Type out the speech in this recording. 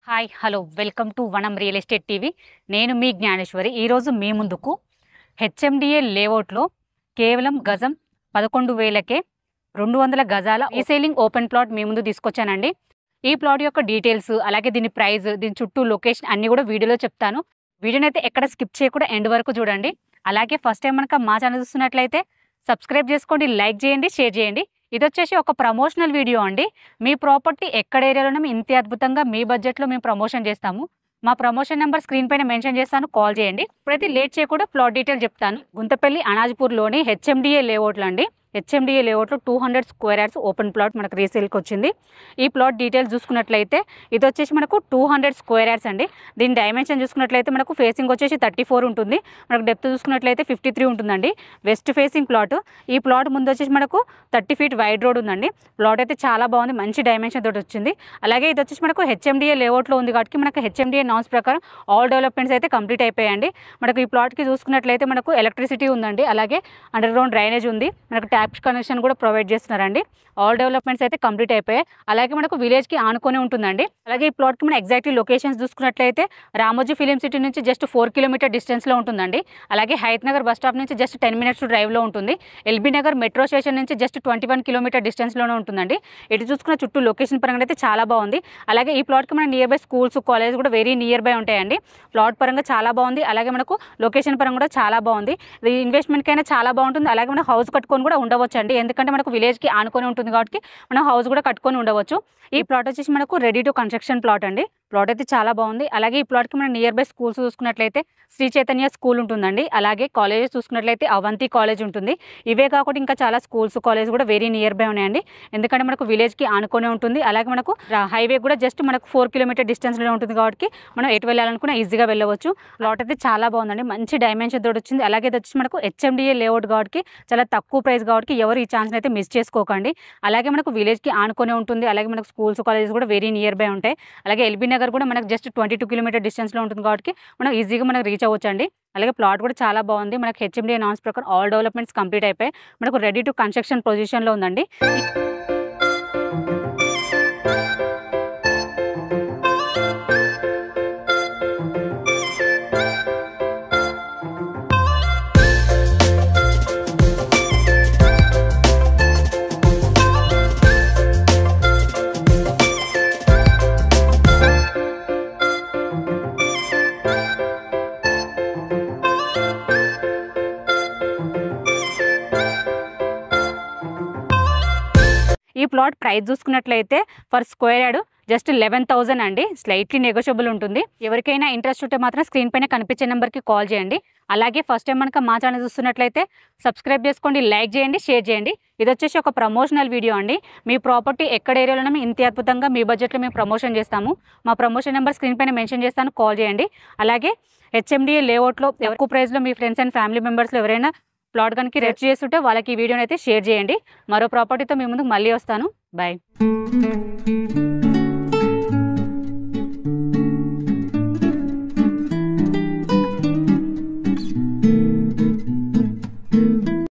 Hi hello welcome to వనం real estate TV. నేను మీ జ్ఞానేశ్వరి. ఈరోజు మీ ముందుకు హెచ్ఎండిఏ లేఅవుట్లో కేవలం గజం 11,000కే 200 గజాల రీసేలింగ్ ఓపెన్ ప్లాట్ మీ ముందు తీసుకొచ్చానండి. ఈ ప్లాట్ యొక్క డీటెయిల్స్, అలాగే దీని ప్రైస్, దీని చుట్టూ లొకేషన్ అన్నీ కూడా వీడియోలో చెప్తాను. వీడియోని అయితే ఎక్కడ స్కిప్ చేయకుండా ఎండ్ వరకు చూడండి. అలాగే ఫస్ట్ టైం కనుక మా ఛానల్ చూస్తున్నట్లయితే సబ్స్క్రైబ్ చేసుకోండి, లైక్ చేయండి, షేర్ చేయండి. ఇది వచ్చేసి ఒక ప్రమోషనల్ వీడియో అండి. మీ ప్రాపర్టీ ఎక్కడ ఏరియాలోనే ఇంత అద్భుతంగా మీ బడ్జెట్లో మేము ప్రమోషన్ చేస్తాము. మా ప్రమోషన్ నెంబర్ స్క్రీన్ పైన మెన్షన్ చేస్తాను, కాల్ చేయండి. ఇప్పుడైతే లేట్ చేయకుండా ప్లాట్ డీటెయిల్ చెప్తాను. గుంతపల్లి అనాజ్పూర్లోని హెచ్ఎండిఏ లేఅవుట్లు అండి. హెచ్ఎండిఏ లేఅవుట్లో 200 స్క్వేర్ యార్డ్స్ ఓపెన్ ప్లాట్ మనకు రీసేల్కి వచ్చింది. ఈ ప్లాట్ డీటెయిల్స్ చూసుకున్నట్లయితే ఇది వచ్చేసి మనకు 200 స్క్వేర్ యార్డ్స్ అండి. దీని డైమెన్షన్ చూసుకున్నట్లయితే మనకు ఫేసింగ్ వచ్చేసి 34 ఉంటుంది. మనకు డెప్త్ చూసుకున్నట్లయితే 53 ఉంటుందండి. West facing plot. ఈ ప్లాట్ ముందు వచ్చేసి మనకు 30 ఫీట్ వైడ్ రోడ్ ఉందండి. ప్లాట్ అయితే చాలా బాగుంది, మంచి డైమెన్షన్ తోటి వచ్చింది. అలాగే ఇది వచ్చేసి మనకు హెచ్ఎండిఏ లేఅవుట్లో ఉంది కాబట్టి మనకు హెచ్ఎండిఏ నామ్స్ ప్రకారం ఆల్ డెవలప్మెంట్స్ అయితే కంప్లీట్ అయిపోయాయండి. మనకు ఈ ప్లాట్కి చూసుకున్నట్లయితే మనకు ఎలక్ట్రిసిటీ ఉందండి, అలాగే అండర్ గ్రౌండ్ డ్రైనేజ్ ఉంది, మనకు ట్యాప్ కనెక్షన్ కూడా ప్రొవైడ్ చేస్తున్నారండి. ఆల్ డెవలప్మెంట్స్ అయితే కంప్లీట్ అయిపోయాయి. అలాగే మనకు విలేజ్కి ఆనుకొని ఉంటుందండి. అలాగే ఈ ప్లాట్కి మనం ఎగ్జాక్ట్లీ లొకేషన్స్ చూసుకున్నట్లయితే రామోజీ ఫిలిం సిటీ నుంచి జస్ట్ 4 కిలోమీటర్ డిస్టెన్స్లో ఉంటుందండి. అలాగే హైత్ నగర్ బస్ స్టాప్ నుంచి జస్ట్ 10 మినిట్స్ డ్రైవ్లో ఉంటుంది. ఎల్బీ నగర్ మెట్రో స్టేషన్ నుంచి జస్ట్ 21 కిలోమీటర్ డిస్టెన్స్లోనే ఉంటుందండి. ఇటు చూసుకున్న చుట్టూ లొకేషన్ పరంగా అయితే చాలా బాగుంది. అలాగే ఈ ప్లాట్కి మన నియర్ బై స్కూల్స్, కాలేజ్ కూడా వెరీ నియర్ బై ఉంటాయండి. ప్లాట్ పరంగా చాలా బాగుంది, అలాగే మనకు లొకేషన్ పరంగా కూడా చాలా బాగుంది. ఇది ఇన్వెస్ట్మెంట్కి అయినా చాలా బాగుంటుంది. అలాగే మనం హౌస్ కట్టుకొని కూడా ఉండవచ్చు అండి, ఎందుకంటే మనకు విలేజ్కి ఆనుకొని ఉంటుంది కాబట్టి మనం హౌస్ కూడా కట్టుకొని ఉండవచ్చు. ఈ ప్లాట్ వచ్చేసి మనకు రెడీ టు కన్స్ట్రక్షన్ ప్లాట్ అండి. ప్లాట్ అయితే చాలా బాగుంది. అలాగే ఈ ప్లాట్కి మనం నియర్ బై స్కూల్స్ చూసుకున్నట్లయితే శ్రీ చైతన్య స్కూల్ ఉంటుందండి. అలాగే కాలేజెస్ చూసుకున్నట్లయితే అవంతి కాలేజ్ ఉంటుంది. ఇవే కాకుండా ఇంకా చాలా స్కూల్స్, కాలేజ్ కూడా వెరీ నియర్ బై ఉన్నాయండి, ఎందుకంటే మనకు విలేజ్కి ఆనుకొని ఉంటుంది. అలాగే మనకు హైవే కూడా జస్ట్ మనకు 4 కిలోమీటర్ డిస్టెన్స్లో ఉంటుంది కాబట్టి మనం ఎటు వెళ్ళాలనుకున్నా ఈజీగా వెళ్ళవచ్చు. ప్లాట్ అయితే చాలా బాగుందండి, మంచి డైమెన్షన్ తోటి వచ్చింది. అలాగే ఇది వచ్చి మనకు హెచ్ఎండిఏ లేఅవుట్ కాబట్టి చాలా తక్కువ ప్రైస్ కాబట్టి ఎవరు ఈ ఛాన్స్ అయితే మిస్ చేసుకోకండి. అలాగే మనకు విలేజ్కి ఆనుకొని ఉంటుంది. అలాగే మనకు స్కూల్స్, కాలేజెస్ కూడా వెరీ నియర్ బై ఉంటాయి. అలాగే ఎల్బీ నగర్ కూడా మనకు జస్ట్ 22 కిలోమీటర్ డిస్టెన్స్లో ఉంటుంది కాబట్టి మనం ఈజీగా మనకు రీచ్ అవ్వచ్చు అండి. అలాగే ప్లాట్ కూడా చాలా బాగుంది. మనకు హెచ్ఎండిఏ నామ్స్ ప్రకారం ఆల్ డెవలప్మెంట్స్ కంప్లీట్ అయిపోయి మనకు రెడీ టు కన్స్ట్రక్షన్ పొజిషన్లో ఉందండి. ఈ ప్లాట్ ప్రైస్ చూసుకున్నట్లయితే ఫర్ స్క్వేర్ యార్డ్ జస్ట్ 11,000 అండి. స్లైట్లీ నెగోషియబుల్ ఉంటుంది. ఎవరికైనా ఇంట్రెస్ట్ ఉంటే మాత్రం స్క్రీన్ పైన కనిపించే నెంబర్కి కాల్ చేయండి. అలాగే ఫస్ట్ టైం కనుక మా ఛానల్ చూస్తున్నట్లయితే సబ్స్క్రైబ్ చేసుకోండి, లైక్ చేయండి, షేర్ చేయండి. ఇది వచ్చేసి ఒక ప్రమోషనల్ వీడియో అండి. మీ ప్రాపర్టీ ఎక్కడ ఏరియాలోనే ఇంత అద్భుతంగా మీ బడ్జెట్లో మేము ప్రమోషన్ చేస్తాము. మా ప్రమోషన్ నెంబర్ స్క్రీన్ పైన మెన్షన్ చేస్తాను, కాల్ చేయండి. అలాగే హెచ్ఎండిఏ లేఅవుట్లో ఎక్కువ ప్రైస్లో మీ ఫ్రెండ్స్ అండ్ ఫ్యామిలీ మెంబర్స్లో ఎవరైనా ప్లాట్ కనుక రిచ్ చేస్తుంటే వాళ్ళకి ఈ వీడియోని అయితే షేర్ చేయండి. మరో ప్రాపర్టీతో మీ ముందుకు మళ్ళీ వస్తాను. బాయ్.